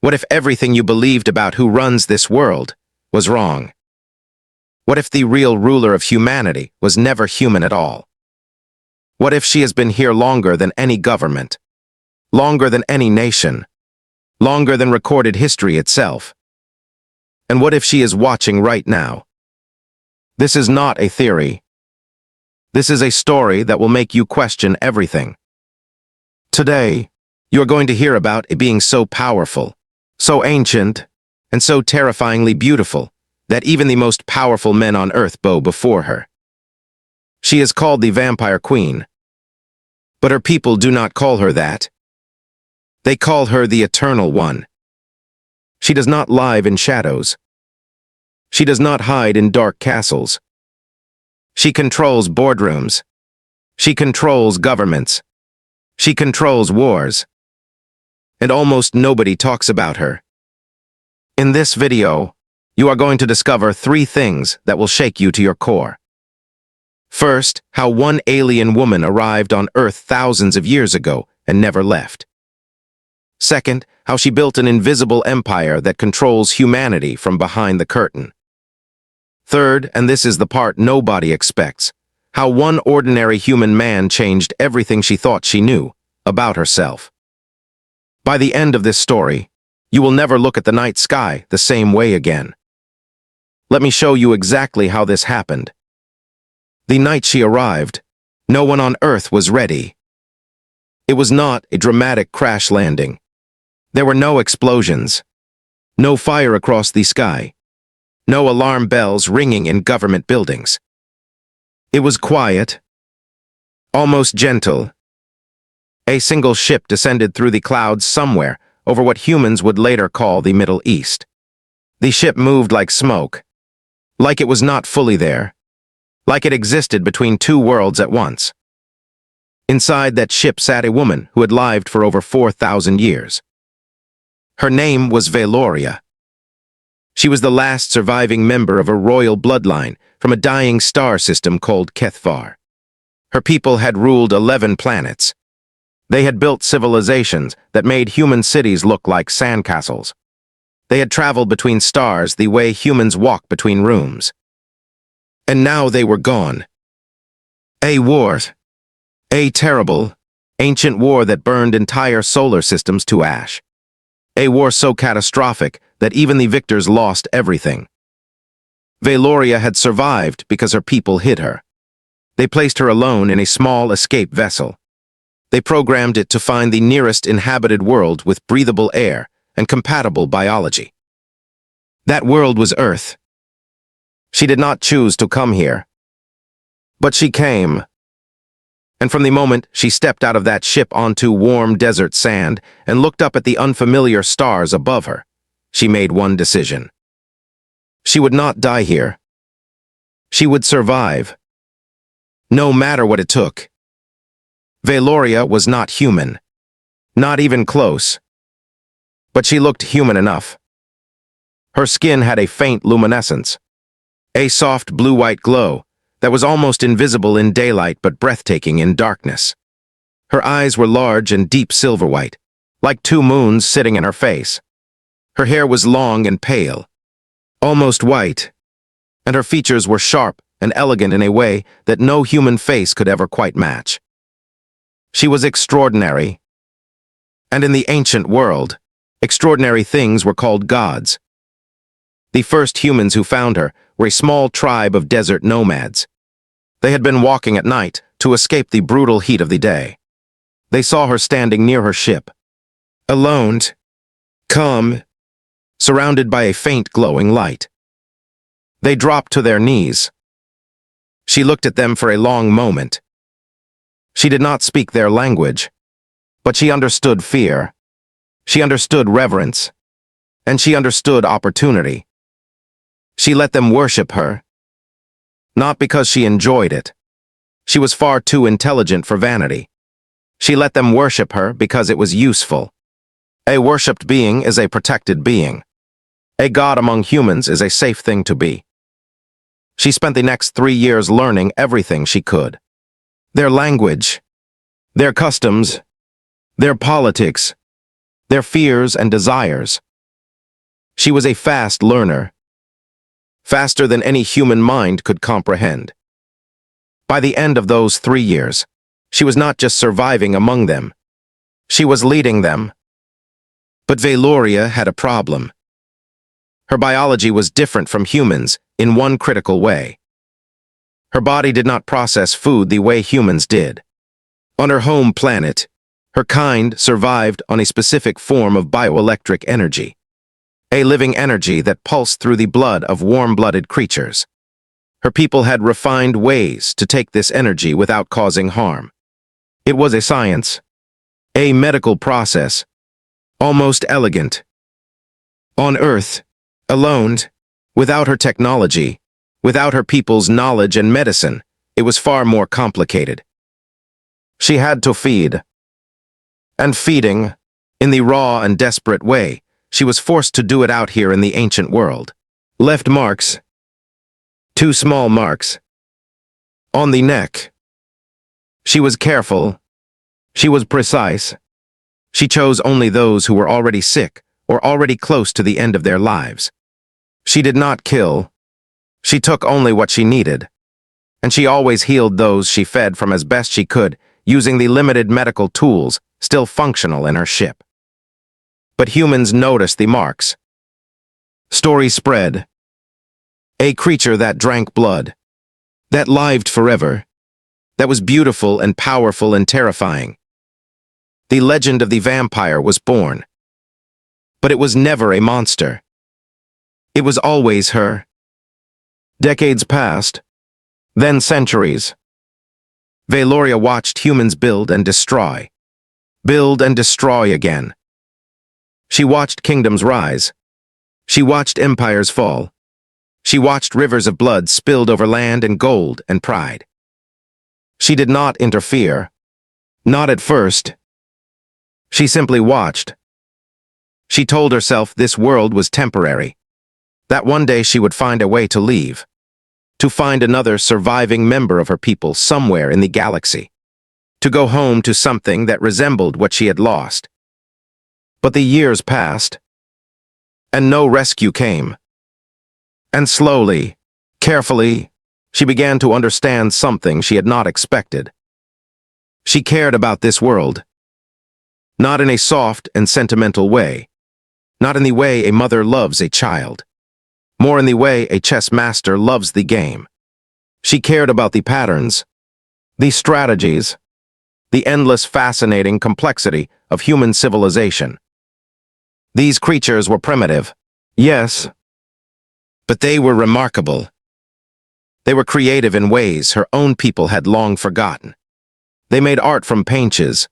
What if everything you believed about who runs this world was wrong? What if the real ruler of humanity was never human at all? What if she has been here longer than any government, longer than any nation, longer than recorded history itself? And what if she is watching right now? This is not a theory. This is a story that will make you question everything. Today, you are going to hear about it being so powerful, so ancient, and so terrifyingly beautiful that even the most powerful men on earth bow before her. She is called the Vampire Queen, but her people do not call her that. They call her the Eternal One. She does not live in shadows. She does not hide in dark castles. She controls boardrooms. She controls governments. She controls wars. And almost nobody talks about her. In this video, you are going to discover 3 things that will shake you to your core. First, how one alien woman arrived on Earth thousands of years ago and never left. Second, how she built an invisible empire that controls humanity from behind the curtain. Third, and this is the part nobody expects, how one ordinary human man changed everything she thought she knew about herself. By the end of this story, you will never look at the night sky the same way again. Let me show you exactly how this happened. The night she arrived, no one on Earth was ready. It was not a dramatic crash landing. There were no explosions, no fire across the sky, no alarm bells ringing in government buildings. It was quiet, almost gentle. A single ship descended through the clouds somewhere over what humans would later call the Middle East. The ship moved like smoke, like it was not fully there, like it existed between 2 worlds at once. Inside that ship sat a woman who had lived for over 4,000 years. Her name was Valoria. She was the last surviving member of a royal bloodline from a dying star system called Kethvar. Her people had ruled 11 planets. They had built civilizations that made human cities look like sandcastles. They had traveled between stars the way humans walk between rooms. And now they were gone. A war. A terrible, ancient war that burned entire solar systems to ash. A war so catastrophic that even the victors lost everything. Valoria had survived because her people hid her. They placed her alone in a small escape vessel. They programmed it to find the nearest inhabited world with breathable air and compatible biology. That world was Earth. She did not choose to come here. But she came. And from the moment she stepped out of that ship onto warm desert sand and looked up at the unfamiliar stars above her, she made one decision. She would not die here. She would survive. No matter what it took. Valoria was not human. Not even close. But she looked human enough. Her skin had a faint luminescence. A soft blue-white glow that was almost invisible in daylight but breathtaking in darkness. Her eyes were large and deep silver white, like 2 moons sitting in her face. Her hair was long and pale, almost white, and her features were sharp and elegant in a way that no human face could ever quite match. She was extraordinary. And in the ancient world, extraordinary things were called gods. The first humans who found her were a small tribe of desert nomads. They had been walking at night to escape the brutal heat of the day. They saw her standing near her ship, alone, calm, surrounded by a faint glowing light. They dropped to their knees. She looked at them for a long moment. She did not speak their language, but she understood fear. She understood reverence, and she understood opportunity. She let them worship her. Not because she enjoyed it. She was far too intelligent for vanity. She let them worship her because it was useful. A worshipped being is a protected being. A god among humans is a safe thing to be. She spent the next 3 years learning everything she could. Their language, their customs, their politics, their fears and desires. She was a fast learner, faster than any human mind could comprehend. By the end of those 3 years, she was not just surviving among them, she was leading them. But Valoria had a problem. Her biology was different from humans in one critical way. Her body did not process food the way humans did. On her home planet, her kind survived on a specific form of bioelectric energy, a living energy that pulsed through the blood of warm-blooded creatures. Her people had refined ways to take this energy without causing harm. It was a science, a medical process, almost elegant. On Earth, alone, without her technology, without her people's knowledge and medicine, it was far more complicated. She had to feed. And feeding, in the raw and desperate way, she was forced to do it out here in the ancient world. Left marks. 2 small marks. On the neck. She was careful. She was precise. She chose only those who were already sick or already close to the end of their lives. She did not kill. She took only what she needed. And she always healed those she fed from as best she could, using the limited medical tools still functional in her ship. But humans noticed the marks. Story spread. A creature that drank blood, that lived forever, that was beautiful and powerful and terrifying. The legend of the vampire was born. But it was never a monster. It was always her. Decades passed, then centuries. Valoria watched humans build and destroy again. She watched kingdoms rise. She watched empires fall. She watched rivers of blood spilled over land and gold and pride. She did not interfere. Not at first. She simply watched. She told herself this world was temporary, that one day she would find a way to leave, to find another surviving member of her people somewhere in the galaxy, to go home to something that resembled what she had lost. But the years passed, and no rescue came. And slowly, carefully, she began to understand something she had not expected. She cared about this world. Not in a soft and sentimental way. Not in the way a mother loves a child. More in the way a chess master loves the game. She cared about the patterns, the strategies, the endless fascinating complexity of human civilization. These creatures were primitive, yes, but they were remarkable. They were creative in ways her own people had long forgotten. They made art from paintings.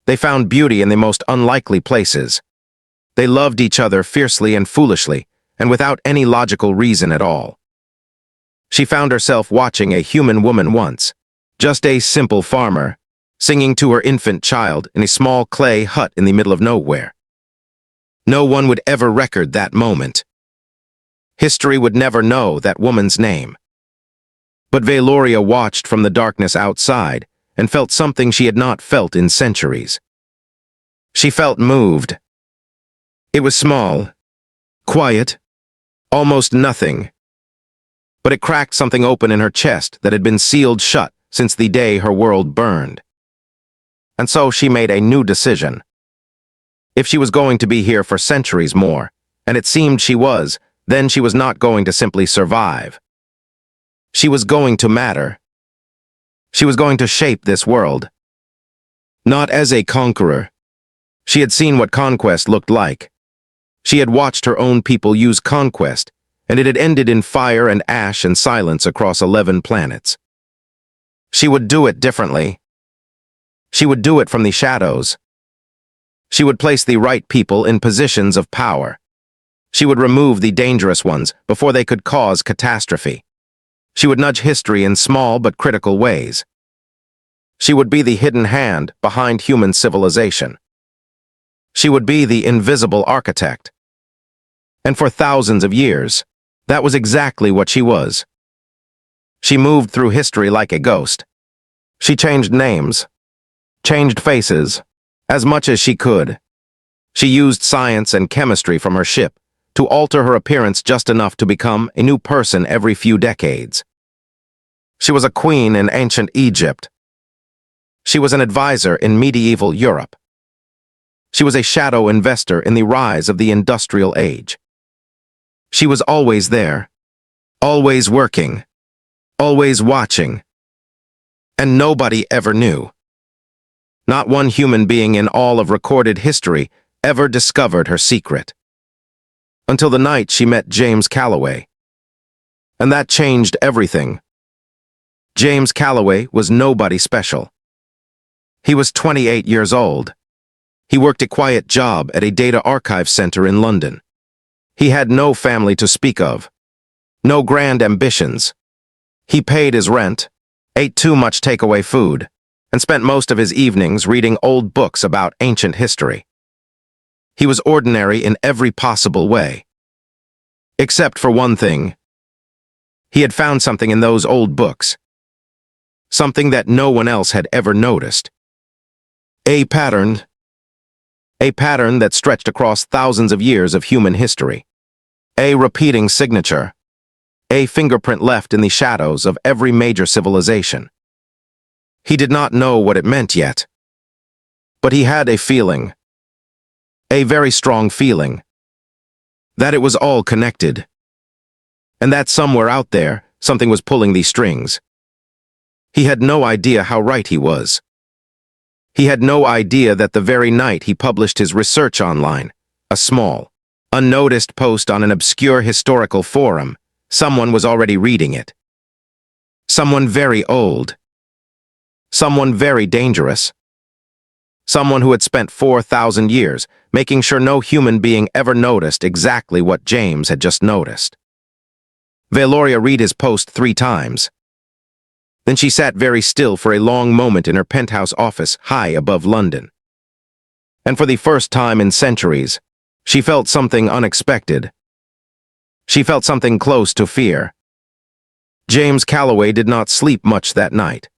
They found beauty in the most unlikely places. They loved each other fiercely and foolishly, and without any logical reason at all. She found herself watching a human woman once, just a simple farmer, singing to her infant child in a small clay hut in the middle of nowhere. No one would ever record that moment. History would never know that woman's name. But Valoria watched from the darkness outside and felt something she had not felt in centuries. She felt moved. It was small, quiet, almost nothing. But it cracked something open in her chest that had been sealed shut since the day her world burned. And so she made a new decision. If she was going to be here for centuries more, and it seemed she was, then she was not going to simply survive. She was going to matter. She was going to shape this world. Not as a conqueror. She had seen what conquest looked like. She had watched her own people use conquest, and it had ended in fire and ash and silence across 11 planets. She would do it differently. She would do it from the shadows. She would place the right people in positions of power. She would remove the dangerous ones before they could cause catastrophe. She would nudge history in small but critical ways. She would be the hidden hand behind human civilization. She would be the invisible architect. And for thousands of years, that was exactly what she was. She moved through history like a ghost. She changed names, changed faces, as much as she could. She used science and chemistry from her ship to alter her appearance just enough to become a new person every few decades. She was a queen in ancient Egypt. She was an advisor in medieval Europe. She was a shadow investor in the rise of the industrial age. She was always there, always working, always watching. And nobody ever knew. Not one human being in all of recorded history ever discovered her secret. Until the night she met James Calloway. And that changed everything. James Calloway was nobody special. He was 28 years old. He worked a quiet job at a data archive center in London. He had no family to speak of, no grand ambitions. He paid his rent, ate too much takeaway food, and spent most of his evenings reading old books about ancient history. He was ordinary in every possible way. Except for one thing. He had found something in those old books. Something that no one else had ever noticed. A pattern that stretched across thousands of years of human history. A repeating signature. A fingerprint left in the shadows of every major civilization. He did not know what it meant yet. But he had a feeling. A very strong feeling. That it was all connected. And that somewhere out there, something was pulling these strings. He had no idea how right he was. He had no idea that the very night he published his research online, a small, unnoticed post on an obscure historical forum, someone was already reading it. Someone very old. Someone very dangerous. Someone who had spent 4,000 years making sure no human being ever noticed exactly what James had just noticed. Valoria read his post 3 times. Then she sat very still for a long moment in her penthouse office high above London. And for the first time in centuries, she felt something unexpected. She felt something close to fear. James Calloway did not sleep much that night.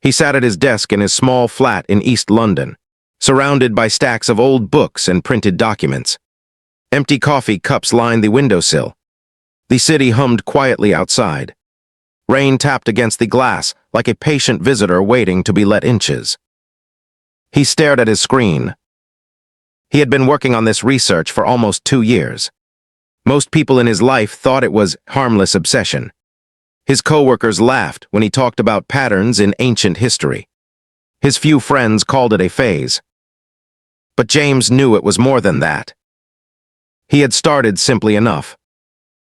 He sat at his desk in his small flat in East London, surrounded by stacks of old books and printed documents. Empty coffee cups lined the windowsill. The city hummed quietly outside. Rain tapped against the glass like a patient visitor waiting to be let inches. He stared at his screen. He had been working on this research for almost 2 years. Most people in his life thought it was harmless obsession. His co-workers laughed when he talked about patterns in ancient history. His few friends called it a phase. But James knew it was more than that. He had started simply enough.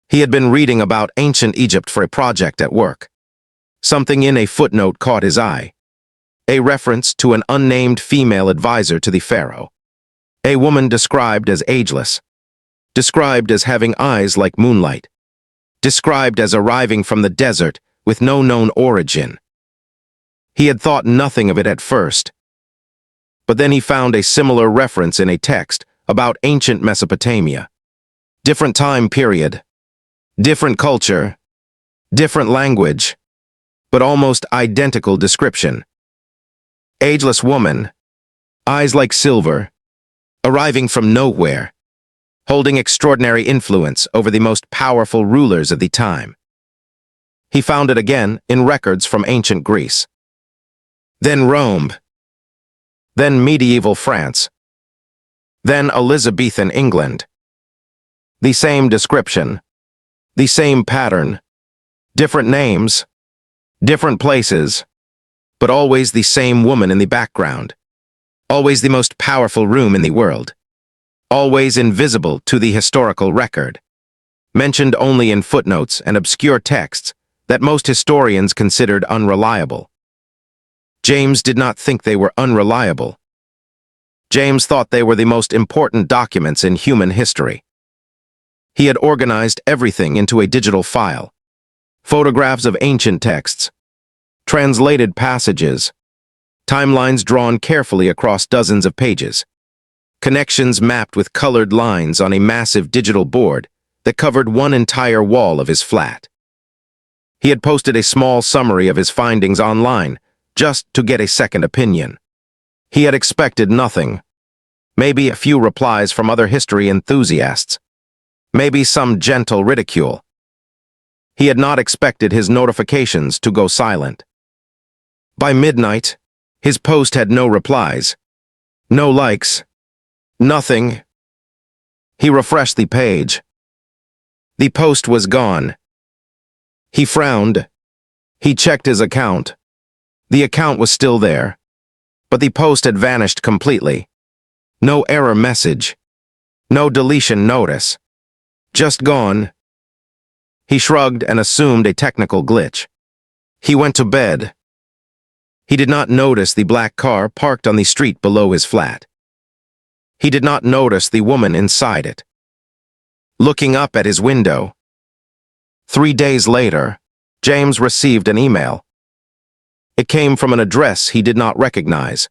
He had been reading about ancient Egypt for a project at work. Something in a footnote caught his eye. A reference to an unnamed female advisor to the pharaoh. A woman described as ageless. Described as having eyes like moonlight. Described as arriving from the desert with no known origin. He had thought nothing of it at first. But then he found a similar reference in a text about ancient Mesopotamia. Different time period. Different culture, different language, but almost identical description. Ageless woman, eyes like silver, arriving from nowhere, holding extraordinary influence over the most powerful rulers of the time. He found it again in records from ancient Greece. Then Rome. Then medieval France. Then Elizabethan England. The same description. The same pattern, different names, different places, but always the same woman in the background, always the most powerful room in the world, always invisible to the historical record, mentioned only in footnotes and obscure texts that most historians considered unreliable. James did not think they were unreliable. James thought they were the most important documents in human history. He had organized everything into a digital file. Photographs of ancient texts, translated passages, timelines drawn carefully across dozens of pages, connections mapped with colored lines on a massive digital board that covered one entire wall of his flat. He had posted a small summary of his findings online, just to get a second opinion. He had expected nothing. Maybe a few replies from other history enthusiasts. Maybe some gentle ridicule. He had not expected his notifications to go silent. By midnight, his post had no replies, no likes, nothing. He refreshed the page. The post was gone. He frowned. He checked his account. The account was still there, but the post had vanished completely. No error message. No deletion notice. Just gone. He shrugged and assumed a technical glitch. He went to bed. He did not notice the black car parked on the street below his flat. He did not notice the woman inside it, looking up at his window. 3 days later, James received an email. It came from an address he did not recognize.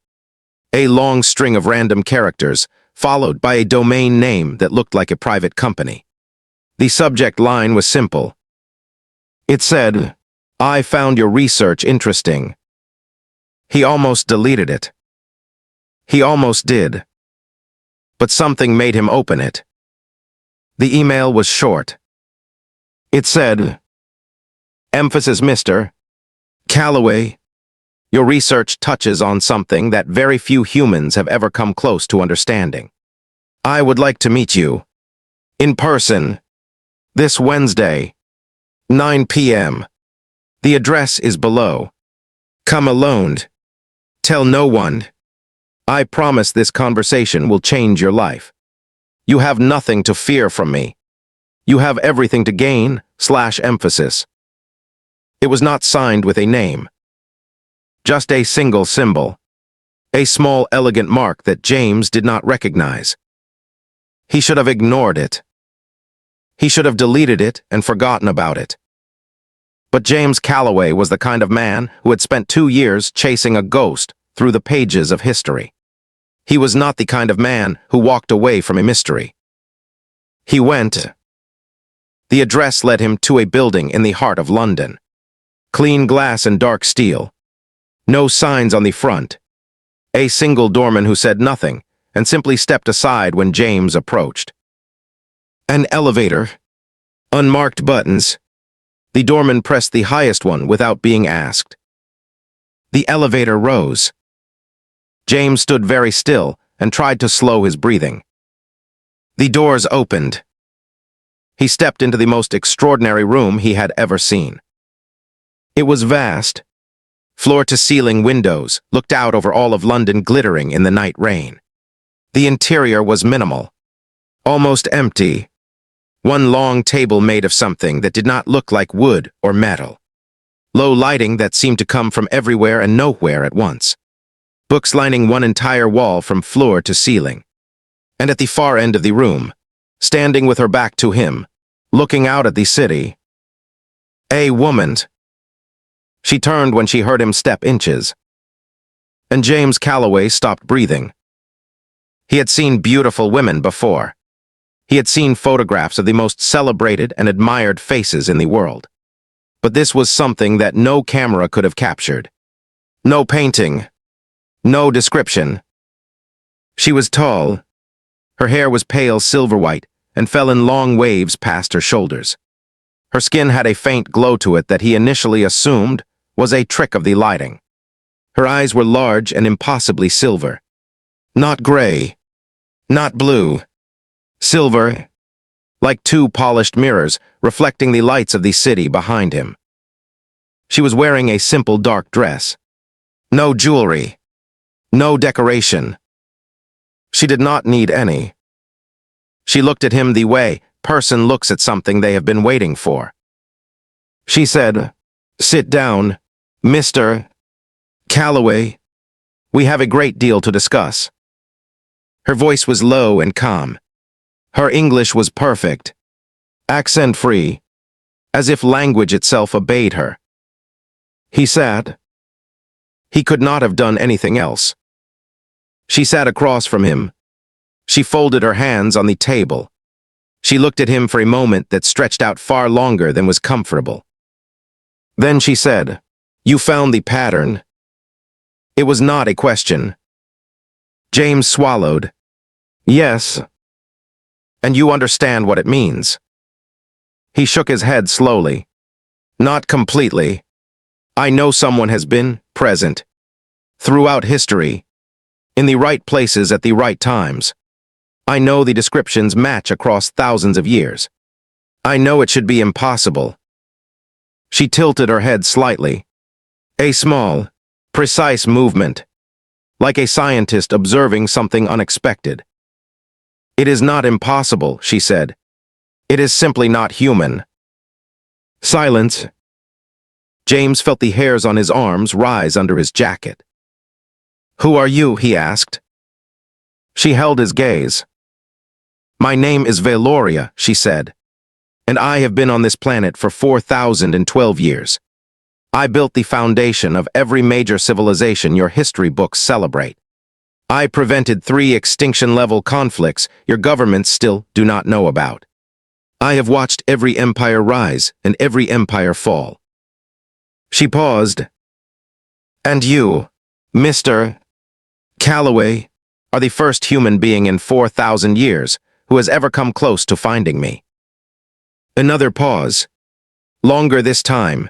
A long string of random characters, followed by a domain name that looked like a private company. The subject line was simple. It said, "I found your research interesting." He almost deleted it. He almost did. But something made him open it. The email was short. It said, "Emphasis, Mr. Calloway. Your research touches on something that very few humans have ever come close to understanding. I would like to meet you, in person, this Wednesday, 9 p.m. The address is below. Come alone. Tell no one. I promise this conversation will change your life. You have nothing to fear from me. You have everything to gain, /emphasis. It was not signed with a name. Just a single symbol. A small, elegant mark that James did not recognize. He should have ignored it. He should have deleted it and forgotten about it. But James Calloway was the kind of man who had spent 2 years chasing a ghost through the pages of history. He was not the kind of man who walked away from a mystery. He went. The address led him to a building in the heart of London. Clean glass and dark steel. No signs on the front. A single doorman who said nothing and simply stepped aside when James approached. An elevator. Unmarked buttons. The doorman pressed the highest one without being asked. The elevator rose. James stood very still and tried to slow his breathing. The doors opened. He stepped into the most extraordinary room he had ever seen. It was vast. Floor-to-ceiling windows looked out over all of London, glittering in the night rain. The interior was minimal, almost empty. One long table made of something that did not look like wood or metal. Low lighting that seemed to come from everywhere and nowhere at once. Books lining one entire wall from floor to ceiling. And at the far end of the room, standing with her back to him, looking out at the city, a woman. She turned when she heard him step inches. And James Calloway stopped breathing. He had seen beautiful women before. He had seen photographs of the most celebrated and admired faces in the world. But this was something that no camera could have captured. No painting. No description. She was tall. Her hair was pale silver white and fell in long waves past her shoulders. Her skin had a faint glow to it that he initially assumed was a trick of the lighting. Her eyes were large and impossibly silver. Not gray. Not blue. Silver, like 2 polished mirrors reflecting the lights of the city behind him. She was wearing a simple dark dress. No jewelry. No decoration. She did not need any. She looked at him the way person looks at something they have been waiting for. She said, "Sit down, Mr. Calloway. We have a great deal to discuss." Her voice was low and calm. Her English was perfect, accent-free, as if language itself obeyed her. He sat. He could not have done anything else. She sat across from him. She folded her hands on the table. She looked at him for a moment that stretched out far longer than was comfortable. Then she said, "You found the pattern." It was not a question. James swallowed. "Yes." And you understand what it means. He shook his head slowly. Not completely. I know someone has been present throughout history, in the right places at the right times. I know the descriptions match across thousands of years. I know it should be impossible. She tilted her head slightly. A small, precise movement, like a scientist observing something unexpected. It is not impossible, she said. It is simply not human. Silence. James felt the hairs on his arms rise under his jacket. Who are you? He asked. She held his gaze. My name is Valoria, she said, and I have been on this planet for 4,012 years. I built the foundation of every major civilization your history books celebrate. I prevented 3 extinction-level conflicts your governments still do not know about. I have watched every empire rise and every empire fall. She paused. And you, Mr. Calloway, are the first human being in 4,000 years who has ever come close to finding me. Another pause. Longer this time.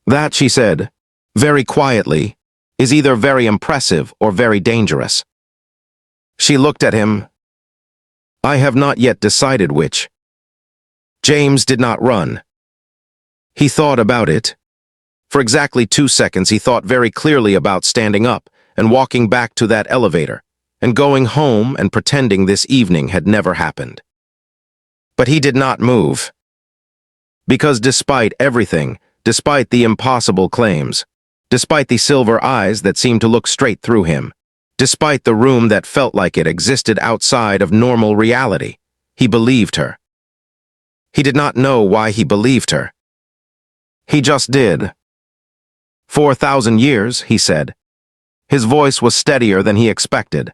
That, she said, very quietly, is either very impressive or very dangerous. She looked at him. I have not yet decided which. James did not run. He thought about it. For exactly 2 seconds he thought very clearly about standing up and walking back to that elevator, and going home and pretending this evening had never happened. But he did not move. Because despite everything, despite the impossible claims, despite the silver eyes that seemed to look straight through him, despite the room that felt like it existed outside of normal reality, he believed her. He did not know why he believed her. He just did. 4,000 years, he said. His voice was steadier than he expected.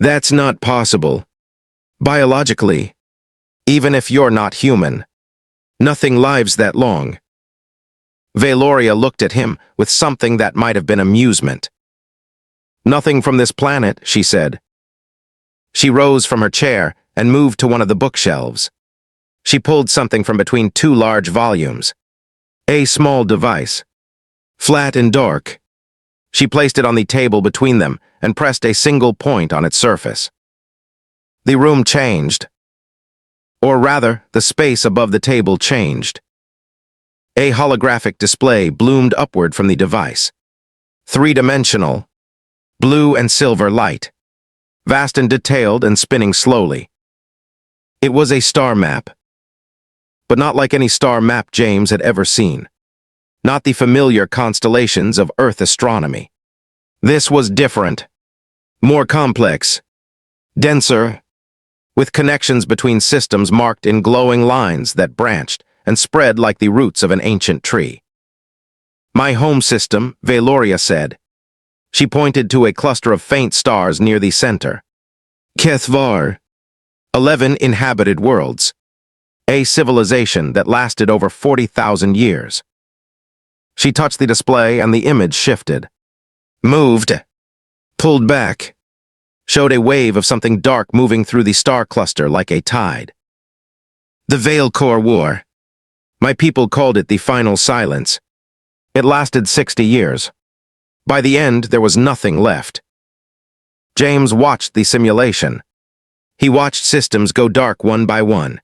That's not possible. Biologically. Even if you're not human. Nothing lives that long. Valoria looked at him with something that might have been amusement. Nothing from this planet, she said. She rose from her chair and moved to one of the bookshelves. She pulled something from between 2 large volumes. A small device. Flat and dark. She placed it on the table between them and pressed a single point on its surface. The room changed. Or rather, the space above the table changed. A holographic display bloomed upward from the device. 3-dimensional, blue and silver light, vast and detailed and spinning slowly. It was a star map. But not like any star map James had ever seen. Not the familiar constellations of Earth astronomy. This was different, more complex, denser, with connections between systems marked in glowing lines that branched and spread like the roots of an ancient tree. My home system, Valoria said. She pointed to a cluster of faint stars near the center. Kethvar. 11 inhabited worlds. A civilization that lasted over 40,000 years. She touched the display and the image shifted. Moved. Pulled back. Showed a wave of something dark moving through the star cluster like a tide. The Veil Core War. My people called it the Final Silence. It lasted 60 years. By the end, there was nothing left. James watched the simulation. He watched systems go dark one by one.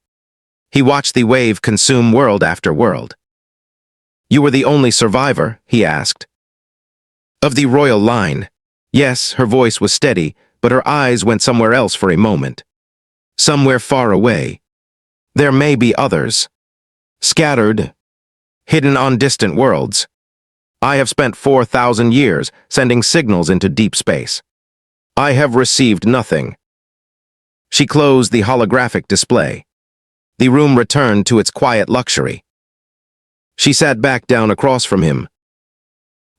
He watched the wave consume world after world. You were the only survivor, he asked. Of the royal line. Yes, her voice was steady, but her eyes went somewhere else for a moment. Somewhere far away. There may be others. Scattered. Hidden on distant worlds. I have spent 4,000 years sending signals into deep space. I have received nothing. She closed the holographic display. The room returned to its quiet luxury. She sat back down across from him.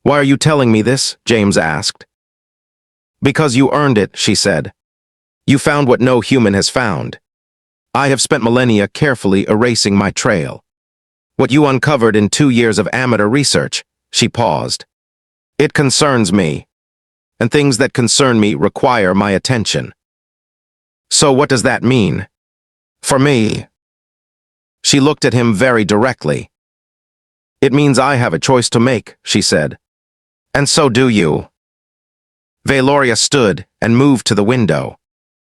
Why are you telling me this? James asked. Because you earned it, she said. You found what no human has found. I have spent millennia carefully erasing my trail. What you uncovered in 2 years of amateur research, she paused. It concerns me. And things that concern me require my attention. So what does that mean? For me. She looked at him very directly. It means I have a choice to make, she said. And so do you. Valoria stood and moved to the window.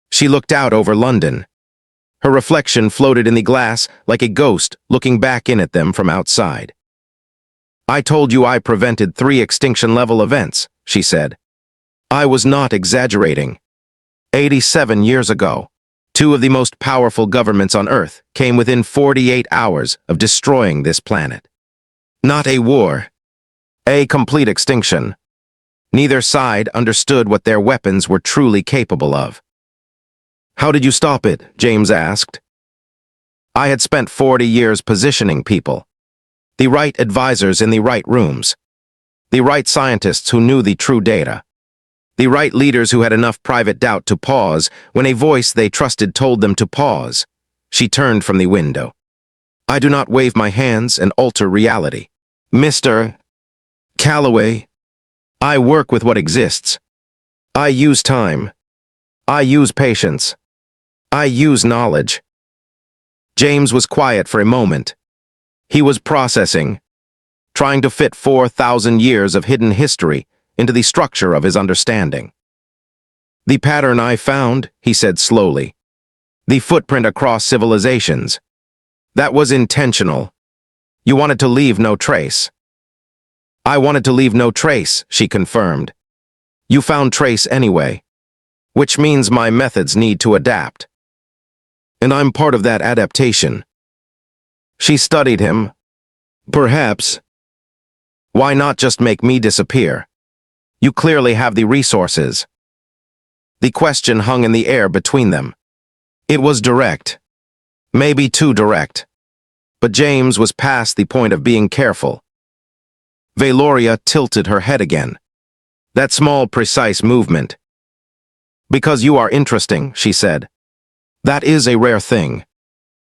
She looked out over London. Her reflection floated in the glass like a ghost looking back in at them from outside. I told you I prevented 3 extinction-level events, she said. I was not exaggerating. 87 years ago, 2 of the most powerful governments on Earth came within 48 hours of destroying this planet. Not a war. A complete extinction. Neither side understood what their weapons were truly capable of. How did you stop it? James asked. I had spent 40 years positioning people. The right advisors in the right rooms. The right scientists who knew the true data. The right leaders who had enough private doubt to pause when a voice they trusted told them to pause. She turned from the window. I do not wave my hands and alter reality. Mr. Calloway, I work with what exists. I use time. I use patience. I use knowledge. James was quiet for a moment. He was processing, trying to fit 4,000 years of hidden history into the structure of his understanding. The pattern I found, he said slowly. The footprint across civilizations. That was intentional. You wanted to leave no trace. I wanted to leave no trace, she confirmed. You found trace anyway, which means my methods need to adapt. And I'm part of that adaptation. She studied him. Perhaps. Why not just make me disappear? You clearly have the resources. The question hung in the air between them. It was direct. Maybe too direct. But James was past the point of being careful. Valoria tilted her head again. That small, precise movement. Because you are interesting, she said. That is a rare thing.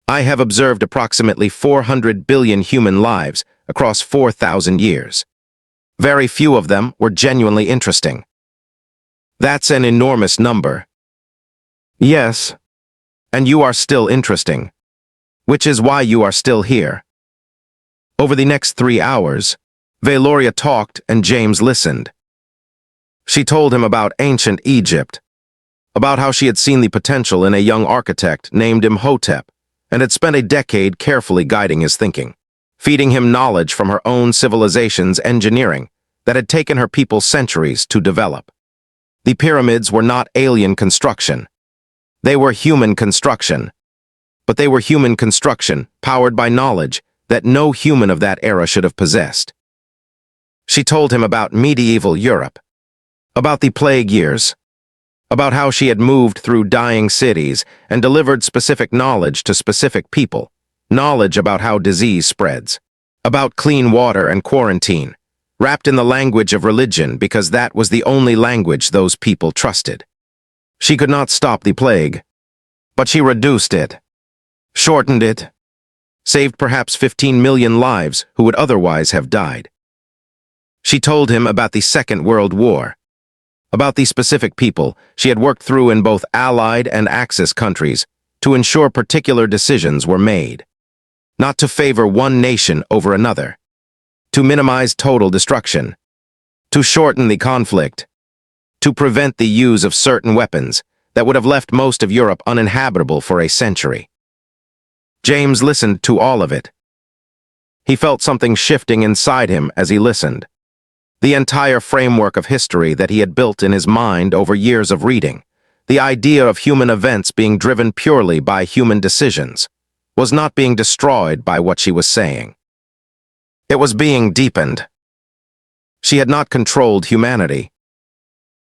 I have observed approximately 400 billion human lives across 4,000 years. Very few of them were genuinely interesting. That's an enormous number. Yes, and you are still interesting, which is why you are still here. Over the next 3 hours, Valoria talked and James listened. She told him about ancient Egypt, about how she had seen the potential in a young architect named Imhotep, and had spent a decade carefully guiding his thinking, feeding him knowledge from her own civilization's engineering that had taken her people centuries to develop. The pyramids were not alien construction. They were human construction. But they were human construction powered by knowledge that no human of that era should have possessed. She told him about medieval Europe, about the plague years, about how she had moved through dying cities and delivered specific knowledge to specific people, knowledge about how disease spreads, about clean water and quarantine, wrapped in the language of religion because that was the only language those people trusted. She could not stop the plague, but she reduced it, shortened it, saved perhaps 15 million lives who would otherwise have died. She told him about the Second World War, about the specific people she had worked through in both Allied and Axis countries to ensure particular decisions were made, not to favor one nation over another, to minimize total destruction, to shorten the conflict, to prevent the use of certain weapons that would have left most of Europe uninhabitable for a century. James listened to all of it. He felt something shifting inside him as he listened. The entire framework of history that he had built in his mind over years of reading, the idea of human events being driven purely by human decisions, was not being destroyed by what she was saying. It was being deepened. She had not controlled humanity.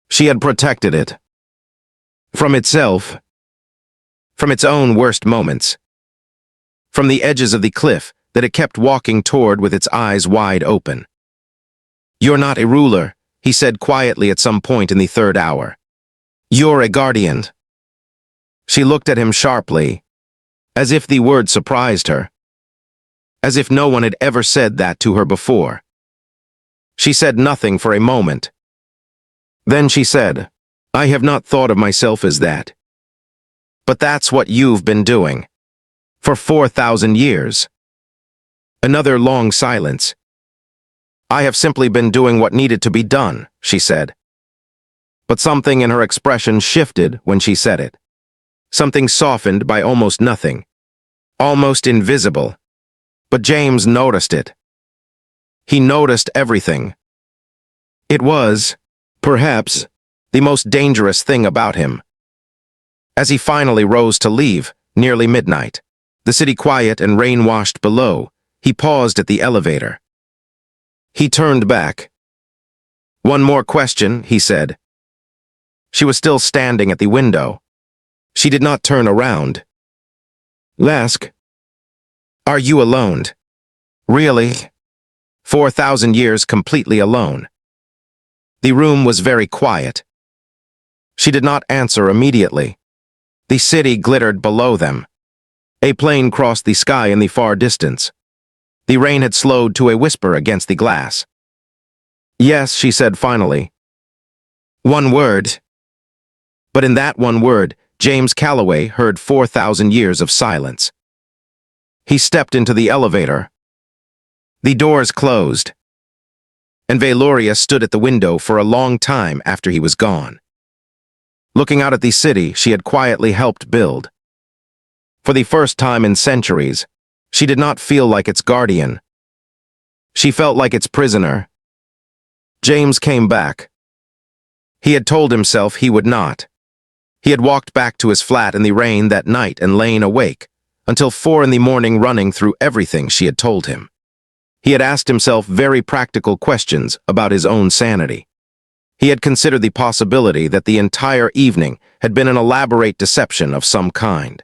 She had protected it. From itself. From its own worst moments. From the edges of the cliff that it kept walking toward with its eyes wide open. You're not a ruler, he said quietly at some point in the 3rd hour. You're a guardian. She looked at him sharply, as if the word surprised her. As if no one had ever said that to her before. She said nothing for a moment. Then she said, I have not thought of myself as that. But that's what you've been doing. For 4,000 years. Another long silence. I have simply been doing what needed to be done, she said. But something in her expression shifted when she said it. Something softened by almost nothing. Almost invisible. But James noticed it. He noticed everything. It was, perhaps, the most dangerous thing about him. As he finally rose to leave, nearly midnight, the city quiet and rain-washed below, he paused at the elevator. He turned back. One more question, he said. She was still standing at the window. She did not turn around. Ask, are you alone? Really? 4,000 years completely alone. The room was very quiet. She did not answer immediately. The city glittered below them. A plane crossed the sky in the far distance. The rain had slowed to a whisper against the glass. Yes, she said finally. One word. But in that one word, James Calloway heard 4,000 years of silence. He stepped into the elevator. The doors closed, and Valoria stood at the window for a long time after he was gone. Looking out at the city she had quietly helped build. For the first time in centuries, she did not feel like its guardian. She felt like its prisoner. James came back. He had told himself he would not. He had walked back to his flat in the rain that night and lain awake, until 4 in the morning running through everything she had told him. He had asked himself very practical questions about his own sanity. He had considered the possibility that the entire evening had been an elaborate deception of some kind.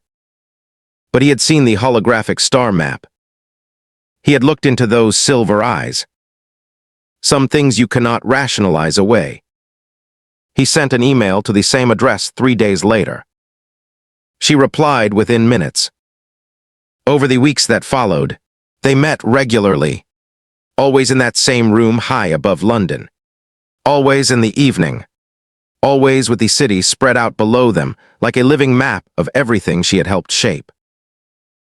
But he had seen the holographic star map. He had looked into those silver eyes. Some things you cannot rationalize away. He sent an email to the same address 3 days later. She replied within minutes. Over the weeks that followed, they met regularly, always in that same room high above London, always in the evening, always with the city spread out below them like a living map of everything she had helped shape.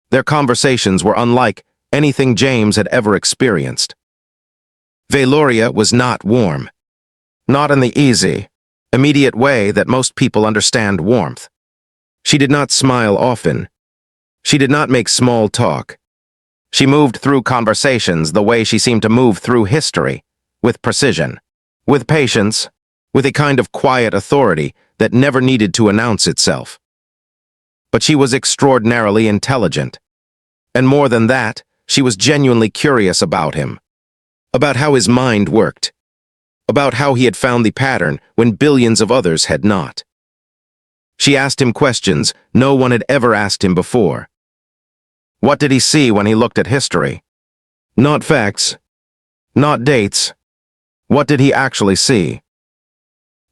Their conversations were unlike anything James had ever experienced. Valoria was not warm, not in the easy, immediate way that most people understand warmth. She did not smile often. She did not make small talk. She moved through conversations the way she seemed to move through history, with precision, with patience, with a kind of quiet authority that never needed to announce itself. But she was extraordinarily intelligent. And more than that, she was genuinely curious about him, about how his mind worked, about how he had found the pattern when billions of others had not. She asked him questions no one had ever asked him before. What did he see when he looked at history? Not facts, not dates. What did he actually see?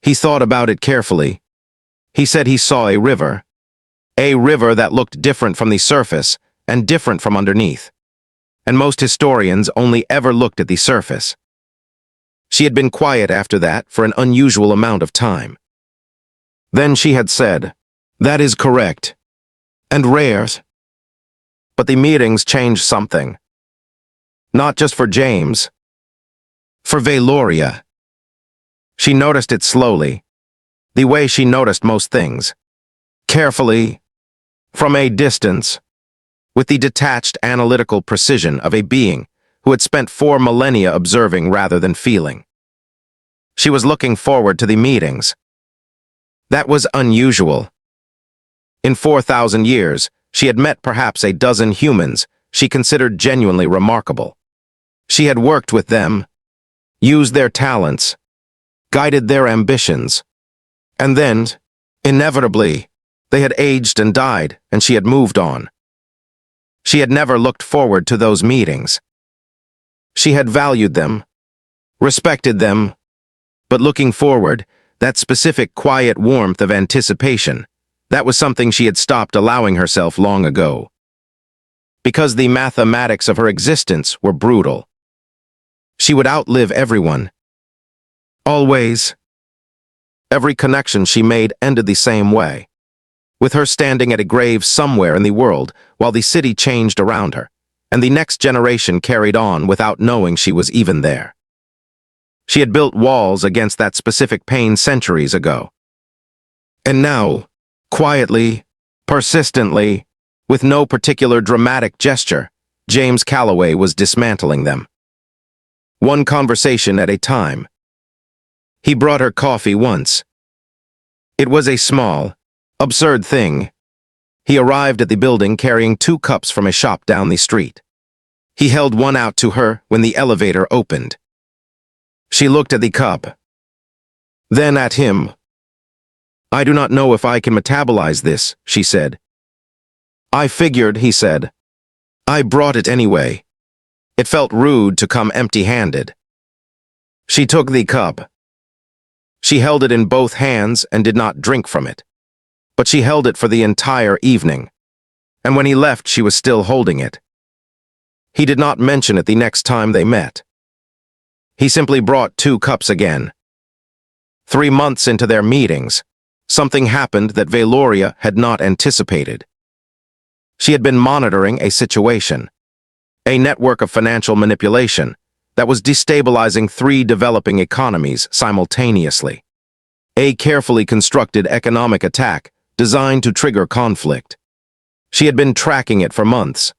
He thought about it carefully. He said he saw a river that looked different from the surface and different from underneath. And most historians only ever looked at the surface. She had been quiet after that for an unusual amount of time. Then she had said, "That is correct. And rare." But the meetings changed something. Not just for James. For Valoria. She noticed it slowly, the way she noticed most things. Carefully, from a distance, with the detached analytical precision of a being who had spent 4 millennia observing rather than feeling. She was looking forward to the meetings. That was unusual. In 4,000 years, she had met perhaps a dozen humans she considered genuinely remarkable. She had worked with them, used their talents, guided their ambitions, and then, inevitably, they had aged and died, and she had moved on. She had never looked forward to those meetings. She had valued them, respected them, but looking forward, that specific quiet warmth of anticipation, that was something she had stopped allowing herself long ago. Because the mathematics of her existence were brutal. She would outlive everyone. Always. Every connection she made ended the same way. with her standing at a grave somewhere in the world while the city changed around her, and the next generation carried on without knowing she was even there. She had built walls against that specific pain centuries ago. And now, quietly, persistently, with no particular dramatic gesture, James Calloway was dismantling them. One conversation at a time. He brought her coffee once. It was a small, absurd thing. He arrived at the building carrying 2 cups from a shop down the street. He held one out to her when the elevator opened. She looked at the cup, then at him. "I do not know if I can metabolize this," she said. "I figured," he said. "I brought it anyway." It felt rude to come empty-handed. She took the cup. She held it in both hands and did not drink from it. But she held it for the entire evening. And when he left, she was still holding it. He did not mention it the next time they met. He simply brought 2 cups again. 3 months into their meetings, something happened that Valoria had not anticipated. She had been monitoring a situation, a network of financial manipulation that was destabilizing 3 developing economies simultaneously. A carefully constructed economic attack designed to trigger conflict. She had been tracking it for months.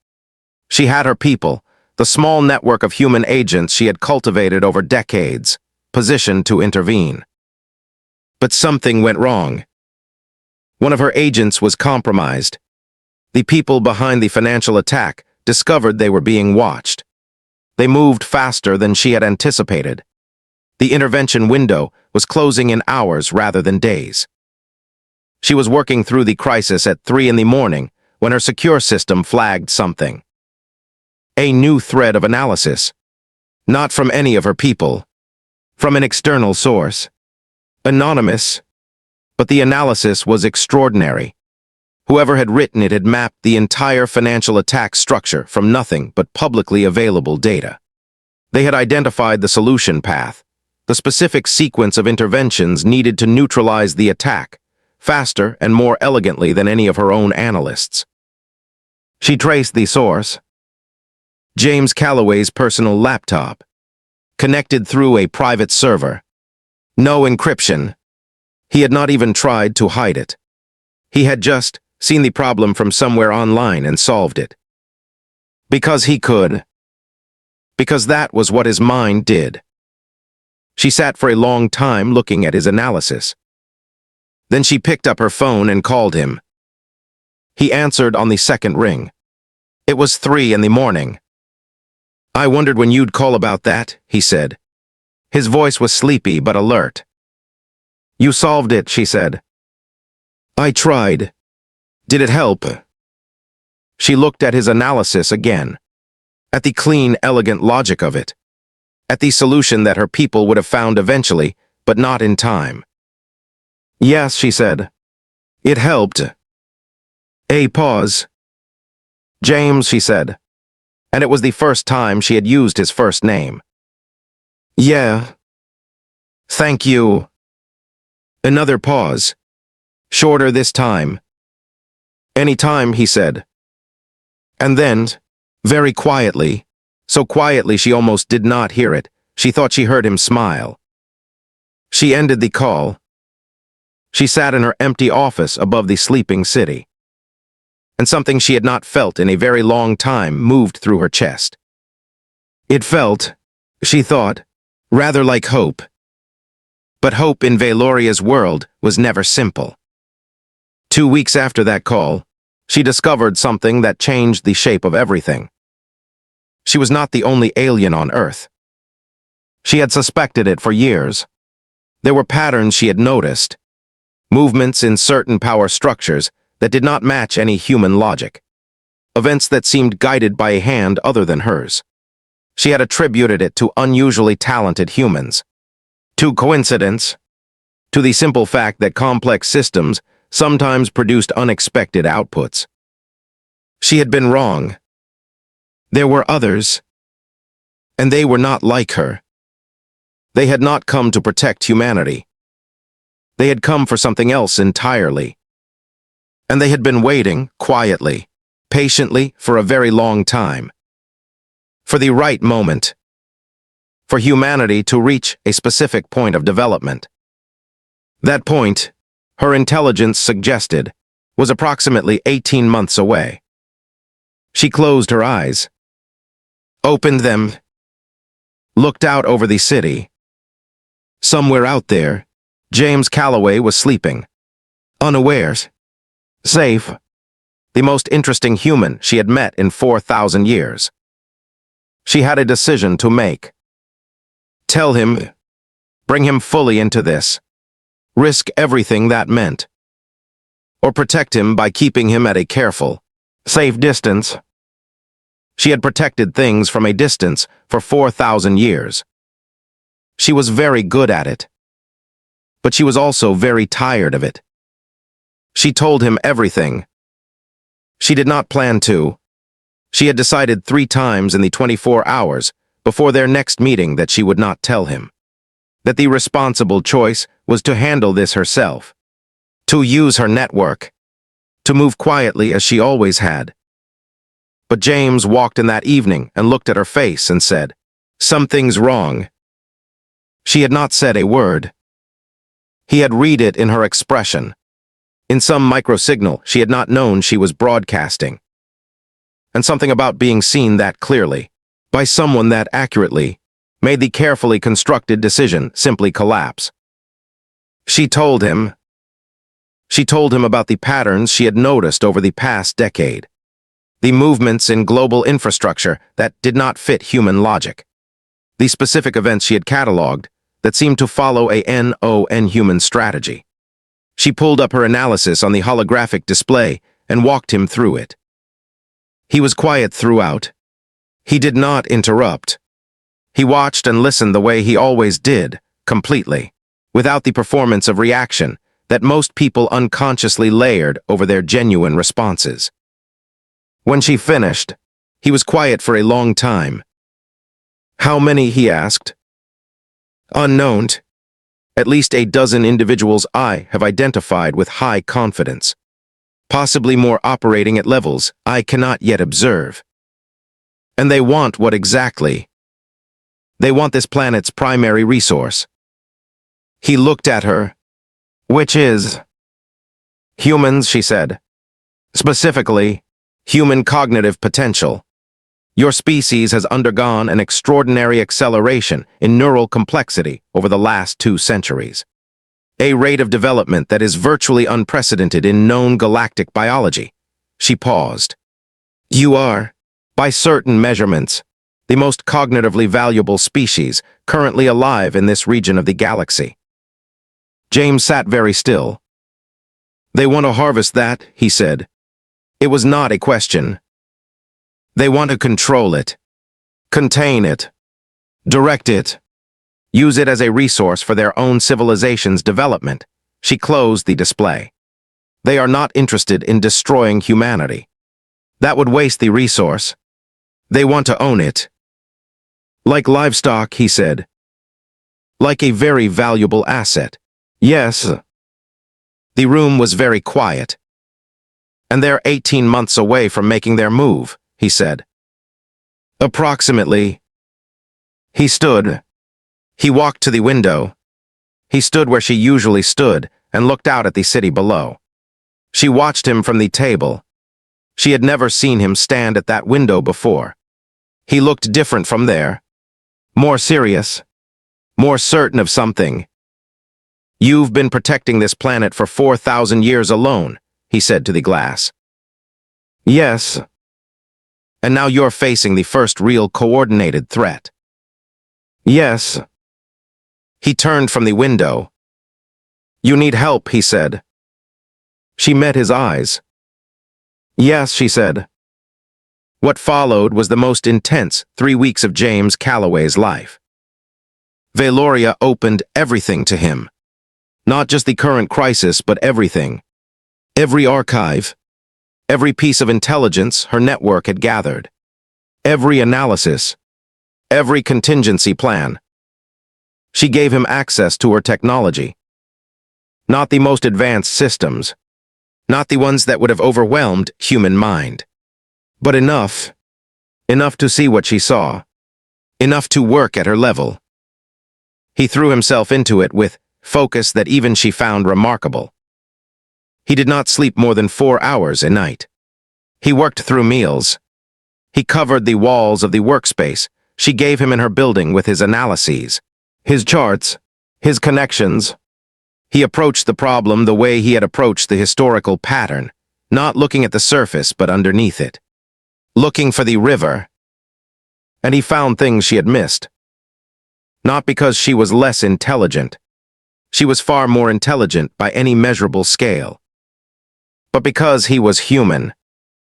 She had her people, the small network of human agents she had cultivated over decades, positioned to intervene. But something went wrong. One of her agents was compromised. The people behind the financial attack discovered they were being watched. They moved faster than she had anticipated. The intervention window was closing in hours rather than days. She was working through the crisis at 3 in the morning when her secure system flagged something. A new thread of analysis. Not from any of her people. From an external source. Anonymous. But the analysis was extraordinary. Whoever had written it had mapped the entire financial attack structure from nothing but publicly available data. They had identified the solution path, the specific sequence of interventions needed to neutralize the attack, faster and more elegantly than any of her own analysts. She traced the source. James Calloway's personal laptop, connected through a private server. No encryption. He had not even tried to hide it. He had just seen the problem from somewhere online and solved it. Because he could. Because that was what his mind did. She sat for a long time looking at his analysis. Then she picked up her phone and called him. He answered on the second ring. It was 3 in the morning. "I wondered when you'd call about that," he said. His voice was sleepy but alert. "You solved it," she said. "I tried. Did it help?" She looked at his analysis again, at the clean, elegant logic of it, at the solution that her people would have found eventually, but not in time. "Yes," she said. "It helped." A pause. "James," she said, and it was the first time she had used his first name. "Yeah. Thank you." Another pause. Shorter this time. "Any time," he said. And then, very quietly, so quietly she almost did not hear it, she thought she heard him smile. She ended the call. She sat in her empty office above the sleeping city. And something she had not felt in a very long time moved through her chest. It felt, she thought, rather like hope. But hope in Valoria's world was never simple. 2 weeks after that call, she discovered something that changed the shape of everything. She was not the only alien on Earth. She had suspected it for years. There were patterns she had noticed, movements in certain power structures that did not match any human logic, events that seemed guided by a hand other than hers. She had attributed it to unusually talented humans, to coincidence, to the simple fact that complex systems sometimes produced unexpected outputs. She had been wrong. There were others, and they were not like her. They had not come to protect humanity. They had come for something else entirely. And they had been waiting, quietly, patiently, for a very long time. For the right moment. For humanity to reach a specific point of development. That point, her intelligence suggested, was approximately 18 months away. She closed her eyes, opened them, looked out over the city. Somewhere out there, James Calloway was sleeping, unawares, safe, the most interesting human she had met in 4,000 years. She had a decision to make. Tell him, bring him fully into this, risk everything that meant, or protect him by keeping him at a careful, safe distance. She had protected things from a distance for 4,000 years. She was very good at it. But she was also very tired of it. She told him everything. She did not plan to. She had decided 3 times in the 24 hours before their next meeting that she would not tell him. That the responsible choice was to handle this herself. To use her network. To move quietly as she always had. But James walked in that evening and looked at her face and said, "Something's wrong." She had not said a word. He had read it in her expression. In some microsignal she had not known she was broadcasting. And something about being seen that clearly, by someone that accurately, made the carefully constructed decision simply collapse. She told him about the patterns she had noticed over the past decade. The movements in global infrastructure that did not fit human logic. The specific events she had catalogued that seemed to follow a non human strategy. She pulled up her analysis on the holographic display and walked him through it. He was quiet throughout. He did not interrupt. He watched and listened the way he always did, completely, without the performance of reaction that most people unconsciously layered over their genuine responses. When she finished, he was quiet for a long time. "How many?" he asked. "Unknown. At least a dozen individuals I have identified with high confidence. Possibly more operating at levels I cannot yet observe. And they want what exactly? They want this planet's primary resource." He looked at her. "Which is?" "Humans," she said. "Specifically, human cognitive potential. Your species has undergone an extraordinary acceleration in neural complexity over the last 2 centuries. A rate of development that is virtually unprecedented in known galactic biology." She paused. "You are, by certain measurements, the most cognitively valuable species currently alive in this region of the galaxy." James sat very still. "They want to harvest that," he said. It was not a question. They want to control it, contain it, direct it, use it as a resource for their own civilization's development. She closed the display. They are not interested in destroying humanity. That would waste the resource. They want to own it. Like livestock, he said. Like a very valuable asset. Yes. The room was very quiet. And they're 18 months away from making their move, he said. Approximately. He stood. He walked to the window. He stood where she usually stood and looked out at the city below. She watched him from the table. She had never seen him stand at that window before. He looked different from there. More serious. More certain of something. "You've been protecting this planet for 4,000 years alone," he said to the glass. "Yes. And now you're facing the first real coordinated threat." "Yes." He turned from the window. "You need help," he said. She met his eyes. "Yes," she said. What followed was the most intense 3 weeks of James Calloway's life. Valoria opened everything to him. Not just the current crisis, but everything. Every archive. Every piece of intelligence her network had gathered. Every analysis. Every contingency plan. She gave him access to her technology. Not the most advanced systems. Not the ones that would have overwhelmed human mind. But enough. Enough to see what she saw. Enough to work at her level. He threw himself into it with focus that even she found remarkable. He did not sleep more than 4 hours a night. He worked through meals. He covered the walls of the workspace she gave him in her building with his analyses, his charts, his connections. He approached the problem the way he had approached the historical pattern, not looking at the surface but underneath it, looking for the river. And he found things she had missed. Not because she was less intelligent. She was far more intelligent by any measurable scale. But because he was human.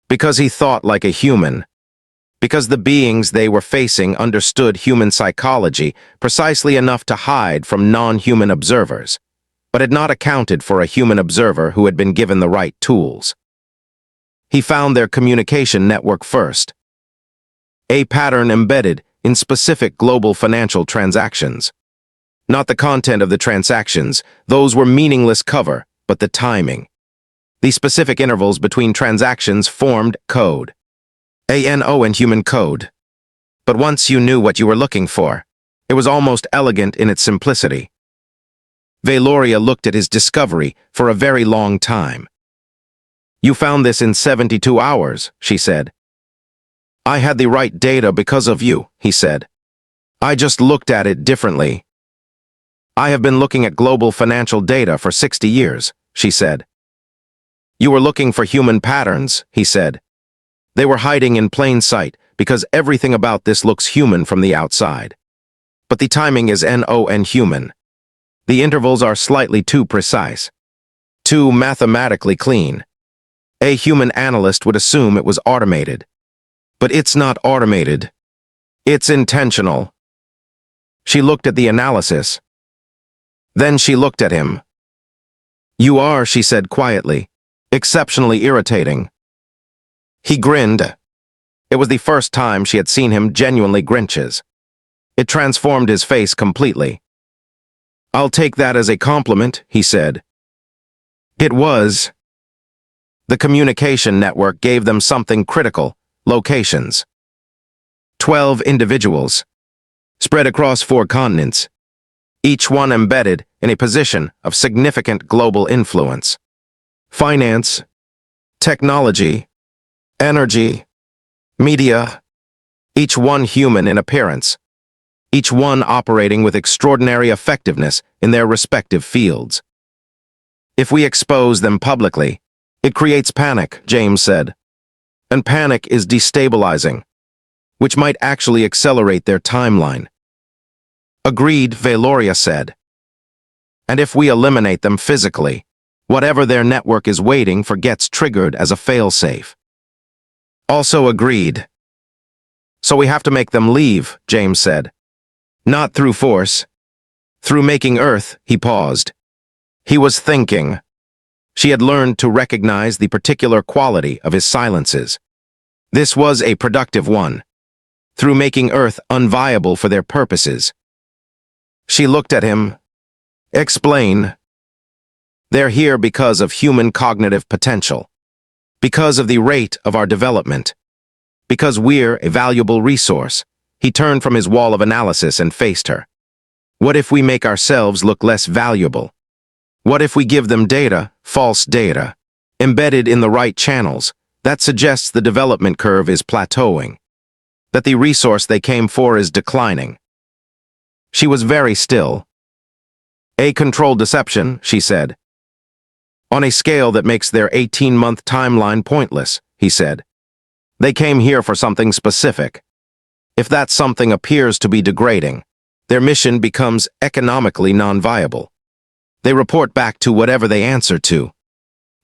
Because he thought like a human. Because the beings they were facing understood human psychology precisely enough to hide from non-human observers, but had not accounted for a human observer who had been given the right tools. He found their communication network first. A pattern embedded in specific global financial transactions. Not the content of the transactions, those were meaningless cover, but the timing. The specific intervals between transactions formed code. ANO and human code. But once you knew what you were looking for, it was almost elegant in its simplicity. Valoria looked at his discovery for a very long time. You found this in 72 hours, she said. I had the right data because of you, he said. I just looked at it differently. I have been looking at global financial data for 60 years, she said. You were looking for human patterns, he said. They were hiding in plain sight because everything about this looks human from the outside. But the timing is NON human. The intervals are slightly too precise. Too mathematically clean. A human analyst would assume it was automated. But it's not automated. It's intentional. She looked at the analysis. Then she looked at him. You are, she said quietly, exceptionally irritating. He grinned. It was the first time she had seen him genuinely grinches. It transformed his face completely. I'll take that as a compliment, he said. It was. The communication network gave them something critical, locations. 12 individuals, spread across 4 continents, each one embedded in a position of significant global influence. Finance, technology, energy, media, each one human in appearance, each one operating with extraordinary effectiveness in their respective fields. If we expose them publicly, it creates panic, James said. And panic is destabilizing, which might actually accelerate their timeline. Agreed, Valoria said. And if we eliminate them physically, whatever their network is waiting for gets triggered as a failsafe. Also agreed. So we have to make them leave, James said. Not through force. Through making Earth, he paused. He was thinking. She had learned to recognize the particular quality of his silences. This was a productive one. Through making Earth unviable for their purposes. She looked at him. Explain. They're here because of human cognitive potential. Because of the rate of our development. Because we're a valuable resource. He turned from his wall of analysis and faced her. What if we make ourselves look less valuable? What if we give them data, false data, embedded in the right channels, that suggests the development curve is plateauing, that the resource they came for is declining? She was very still. A controlled deception, she said. On a scale that makes their 18-month timeline pointless, he said. They came here for something specific. If that something appears to be degrading, their mission becomes economically non-viable. They report back to whatever they answer to.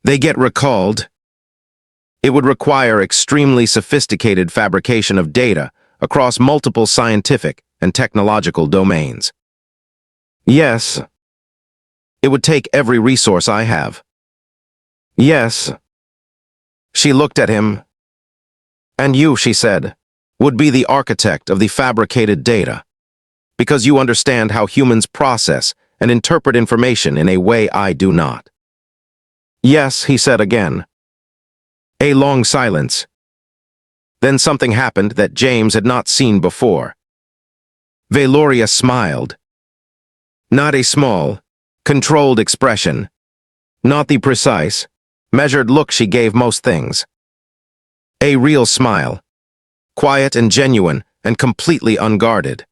They get recalled. It would require extremely sophisticated fabrication of data across multiple scientific and technological domains. Yes. It would take every resource I have. Yes. She looked at him. And you, she said, would be the architect of the fabricated data, because you understand how humans process and interpret information in a way I do not. Yes, he said again. A long silence. Then something happened that James had not seen before. Valoria smiled. Not a small, controlled expression. Not the precise, measured look she gave most things. A real smile. Quiet and genuine and completely unguarded.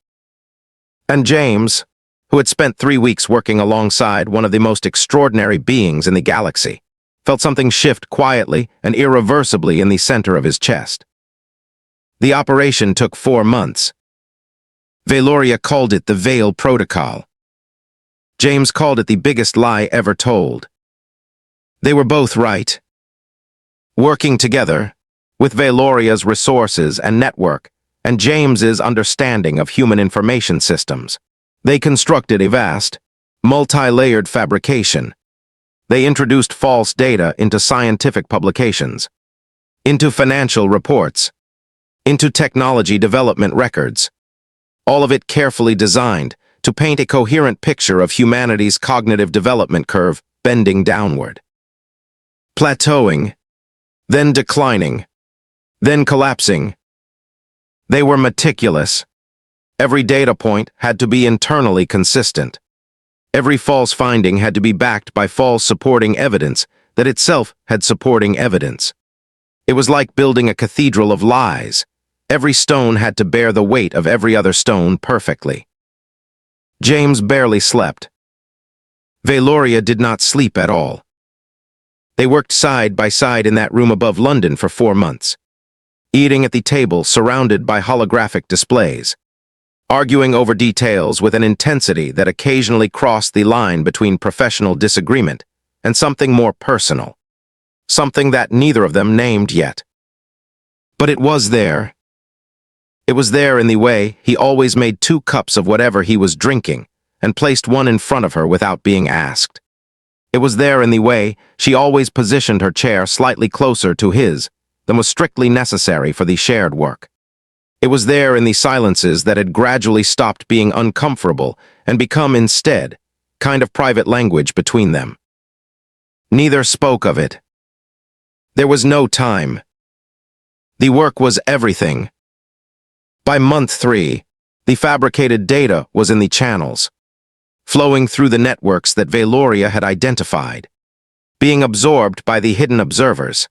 And James, who had spent 3 weeks working alongside one of the most extraordinary beings in the galaxy, felt something shift quietly and irreversibly in the center of his chest. The operation took 4 months. Valoria called it the Veil Protocol. James called it the biggest lie ever told. They were both right. Working together, with Valoria's resources and network, and James's understanding of human information systems, they constructed a vast, multi-layered fabrication. They introduced false data into scientific publications, into financial reports, into technology development records. All of it carefully designed to paint a coherent picture of humanity's cognitive development curve bending downward. Plateauing, then declining, then collapsing. They were meticulous. Every data point had to be internally consistent. Every false finding had to be backed by false supporting evidence that itself had supporting evidence. It was like building a cathedral of lies. Every stone had to bear the weight of every other stone perfectly. James barely slept. Valoria did not sleep at all. They worked side by side in that room above London for 4 months, eating at the table surrounded by holographic displays, arguing over details with an intensity that occasionally crossed the line between professional disagreement and something more personal, something that neither of them named yet. But it was there. It was there in the way he always made 2 cups of whatever he was drinking and placed one in front of her without being asked. It was there in the way she always positioned her chair slightly closer to his than was strictly necessary for the shared work. It was there in the silences that had gradually stopped being uncomfortable and become instead kind of private language between them. Neither spoke of it. There was no time. The work was everything. By month 3, the fabricated data was in the channels, flowing through the networks that Valoria had identified, being absorbed by the hidden observers.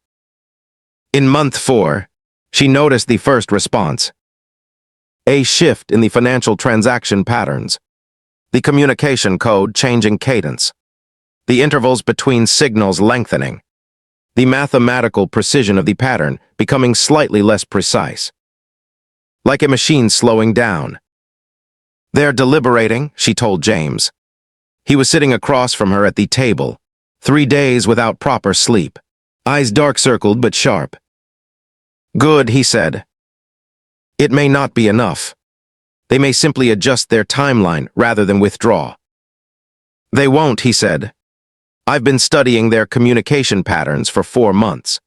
In month 4, she noticed the first response. A shift in the financial transaction patterns, the communication code changing cadence, the intervals between signals lengthening, the mathematical precision of the pattern becoming slightly less precise. Like a machine slowing down. They're deliberating, she told James. He was sitting across from her at the table, 3 days without proper sleep, eyes dark-circled but sharp. Good, he said. It may not be enough. They may simply adjust their timeline rather than withdraw. They won't, he said. I've been studying their communication patterns for 4 months.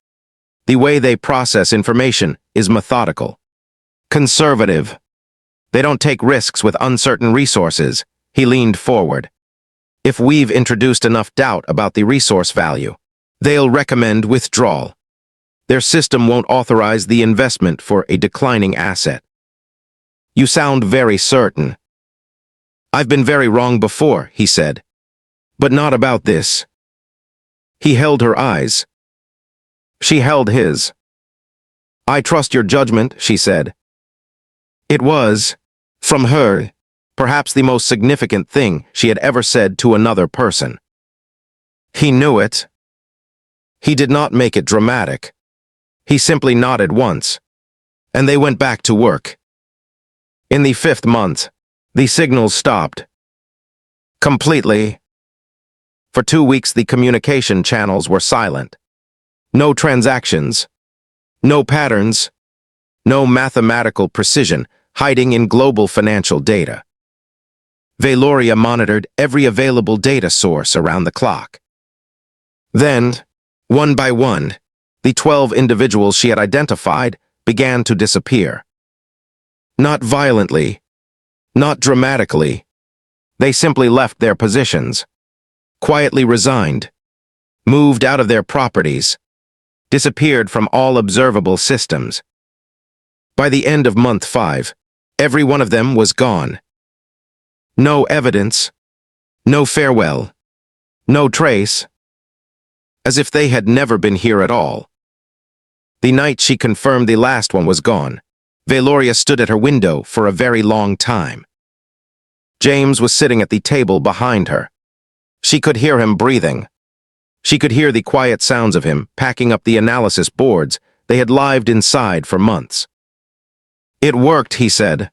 The way they process information is methodical. Conservative. They don't take risks with uncertain resources. He leaned forward. If we've introduced enough doubt about the resource value, they'll recommend withdrawal. Their system won't authorize the investment for a declining asset. You sound very certain. I've been very wrong before, he said. But not about this. He held her eyes. She held his. I trust your judgment, she said. It was, from her, perhaps the most significant thing she had ever said to another person. He knew it. He did not make it dramatic. He simply nodded once, and they went back to work. In the 5th month, the signals stopped. Completely. For 2 weeks, the communication channels were silent. No transactions, no patterns, no mathematical precision hiding in global financial data. Valoria monitored every available data source around the clock. Then, one by one, the 12 individuals she had identified began to disappear. Not violently, not dramatically. They simply left their positions, quietly resigned. moved out of their properties, disappeared from all observable systems. By the end of month 5, every one of them was gone. No evidence, no farewell, no trace, as if they had never been here at all. The night she confirmed the last one was gone, Valoria stood at her window for a very long time. James was sitting at the table behind her. She could hear him breathing. She could hear the quiet sounds of him packing up the analysis boards they had lived inside for months. "It worked," he said.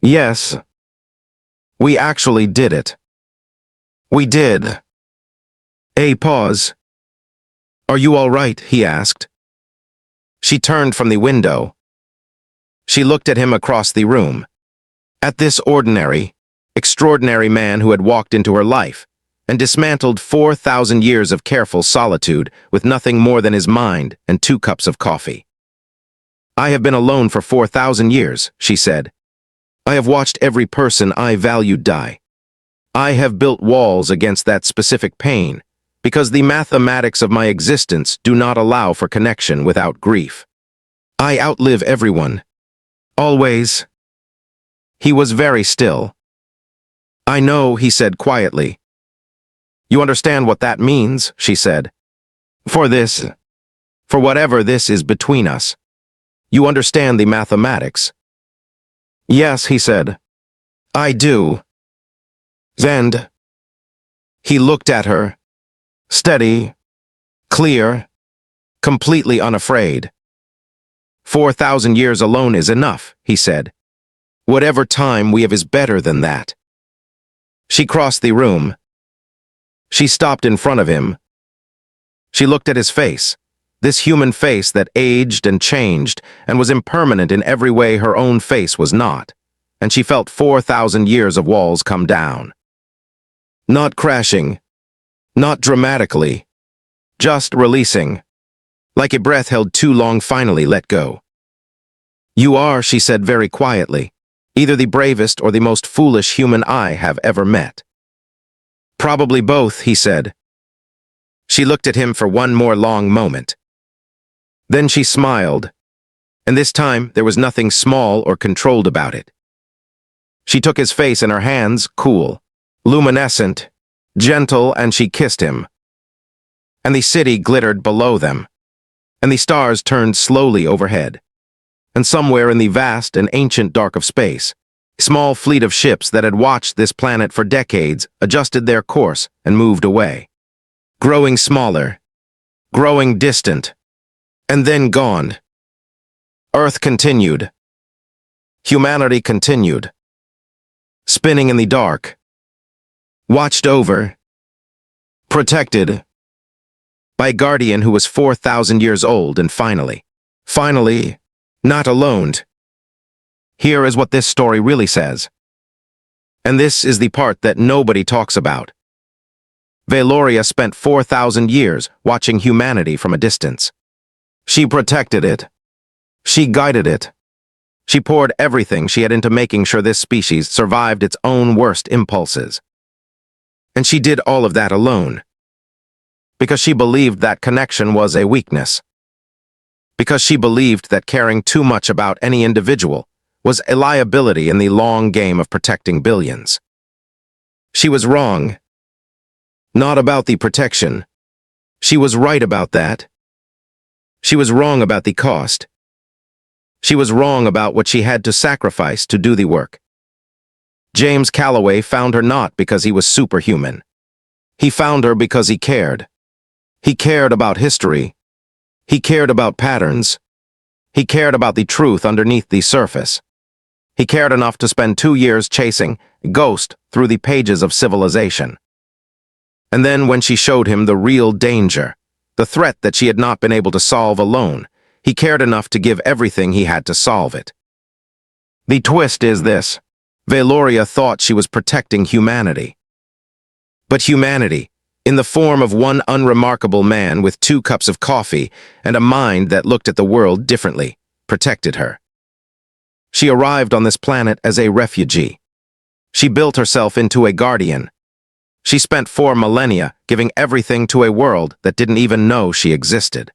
"Yes. We actually did it. We did." A pause. "Are you all right?" he asked. She turned from the window. She looked at him across the room, at this ordinary, extraordinary man who had walked into her life and dismantled 4,000 years of careful solitude with nothing more than his mind and 2 cups of coffee. "I have been alone for 4,000 years, she said. "I have watched every person I valued die. I have built walls against that specific pain, because the mathematics of my existence do not allow for connection without grief. I outlive everyone. Always." He was very still. "I know," he said quietly. "You understand what that means," she said. For whatever this is between us. You understand the mathematics." "Yes," he said. "I do." "Then." He looked at her, steady, clear, completely unafraid. 4,000 years alone is enough," he said. "Whatever time we have is better than that." She crossed the room. She stopped in front of him. She looked at his face, this human face that aged and changed and was impermanent in every way her own face was not, and she felt 4,000 years of walls come down. Not crashing, not dramatically, just releasing, like a breath held too long finally let go. "You are," she said very quietly, "either the bravest or the most foolish human I have ever met." "Probably both," he said. She looked at him for one more long moment. Then she smiled, and this time there was nothing small or controlled about it. She took his face in her hands, cool, luminescent, gentle, and she kissed him. And the city glittered below them, and the stars turned slowly overhead. And somewhere in the vast and ancient dark of space, a small fleet of ships that had watched this planet for decades adjusted their course and moved away. Growing smaller, growing distant, and then gone. Earth continued. Humanity continued. Spinning in the dark. Watched over. Protected. By a guardian who was 4,000 years old and finally, not alone. Here is what this story really says. And this is the part that nobody talks about. Valoria spent 4,000 years watching humanity from a distance. She protected it. She guided it. She poured everything she had into making sure this species survived its own worst impulses. And she did all of that alone. Because she believed that connection was a weakness. Because she believed that caring too much about any individual was a liability in the long game of protecting billions. She was wrong. Not about the protection. She was right about that. She was wrong about the cost. She was wrong about what she had to sacrifice to do the work. James Calloway found her not because he was superhuman. He found her because he cared. He cared about history. He cared about patterns. He cared about the truth underneath the surface. He cared enough to spend 2 years chasing a ghost through the pages of civilization. And then when she showed him the real danger, the threat that she had not been able to solve alone, he cared enough to give everything he had to solve it. The twist is this. Valoria thought she was protecting humanity. But humanity, in the form of one unremarkable man with 2 cups of coffee and a mind that looked at the world differently, protected her. She arrived on this planet as a refugee. She built herself into a guardian. She spent 4 millennia giving everything to a world that didn't even know she existed.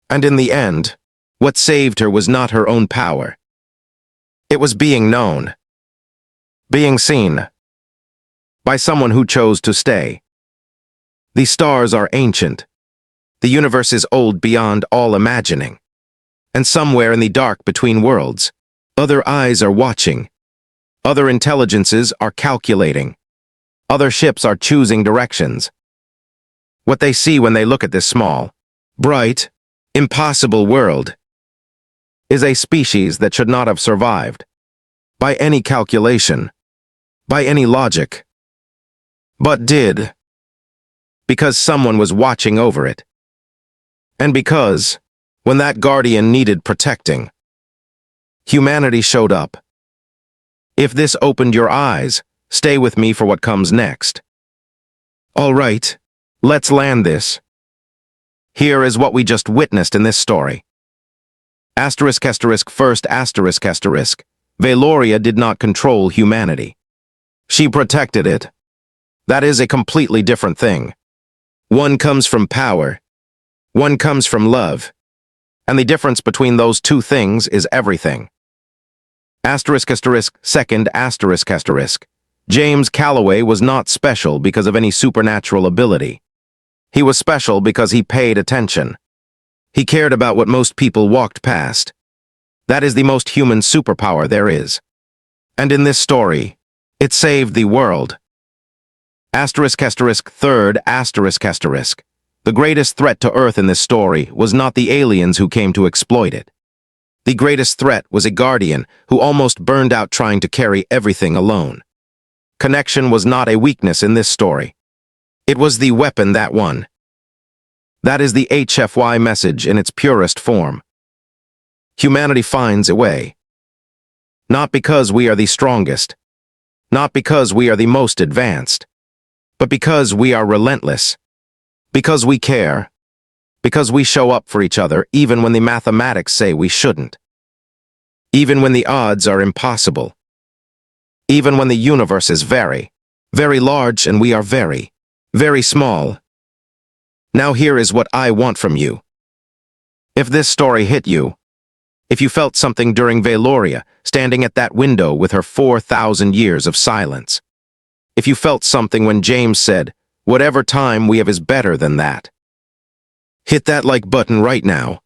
And in the end, what saved her was not her own power. It was being known, being seen, by someone who chose to stay. The stars are ancient. The universe is old beyond all imagining. And somewhere in the dark between worlds, other eyes are watching. Other intelligences are calculating. Other ships are choosing directions. What they see when they look at this small, bright, impossible world is a species that should not have survived, by any calculation, by any logic, but did, because someone was watching over it. And because, when that guardian needed protecting, humanity showed up. If this opened your eyes, stay with me for what comes next. All right, let's land this. Here is what we just witnessed in this story. First, Valoria did not control humanity. She protected it. That is a completely different thing. One comes from power. One comes from love. And the difference between those two things is everything. Second, James Calloway was not special because of any supernatural ability. He was special because he paid attention. He cared about what most people walked past. That is the most human superpower there is. And in this story, it saved the world. Third, the greatest threat to Earth in this story was not the aliens who came to exploit it. The greatest threat was a guardian who almost burned out trying to carry everything alone. Connection was not a weakness in this story. It was the weapon that won. That is the HFY message in its purest form. Humanity finds a way. Not because we are the strongest, not because we are the most advanced, but because we are relentless, because we care, because we show up for each other even when the mathematics say we shouldn't, even when the odds are impossible, even when the universe is very, very large and we are very, very small. Now here is what I want from you. If this story hit you, if you felt something during Valoria standing at that window with her 4,000 years of silence, if you felt something when James said, "Whatever time we have is better than that," hit that like button right now.